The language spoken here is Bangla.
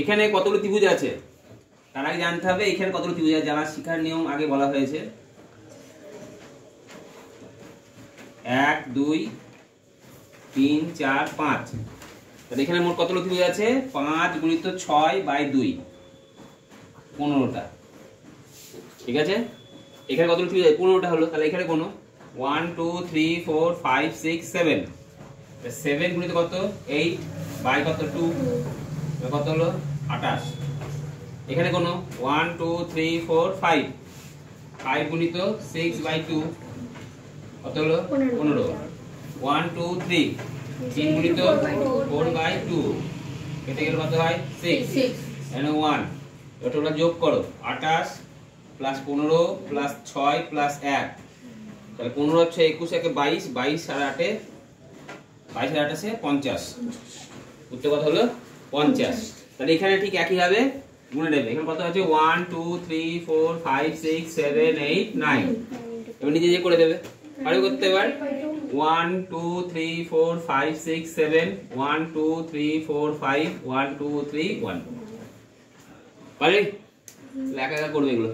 এখানে কতগুলো ত্রিভুজ আছে তার আগে জানতে হবে এখানে কতগুলো ত্রিভুজ আছে। জানার শিখার নিয়ম আগে বলা হয়েছে। 1 2 3 4 5। তাহলে এখানে মোট কতগুলো ত্রিভুজ আছে? 5 গুণিত 6/2 15টা। ঠিক আছে, এখানে কতগুলো ত্রিভুজ আছে? 15টা হলো। তাহলে এখানে কোনো 1 2 3 4 5 6 7। 7 গুণিত কত? 8 বাই কত? 2। কত হলো? 28। এখানে কোনো 1 2 3 4 5। 5 গুণিত 6/2 কত হলো? 15। 1 2 3 3 গুণিত 4/2 কেটে গেলে কত হয়? 6। এখানে 1। এটা তোমরা যোগ করো 28 প্লাস 15 প্লাস 6 প্লাস 1। তাহলে 15 হচ্ছে 21 একে 22 22 আর 8 22 আর 8 50। উত্তর কত হলো? 50। তাহলে এখানে ঠিক একই ভাবে গুণে নেবে। এখানে কত আছে? 1 2 3 4 5 6 7 8 9। এবার নিজে নিজে করে দেবে। আরে করতে এবার 1 2 3 4 5 6 7 1 2 3 4 5 1 2 3 1। পারবি? একা একা করবে এগুলো।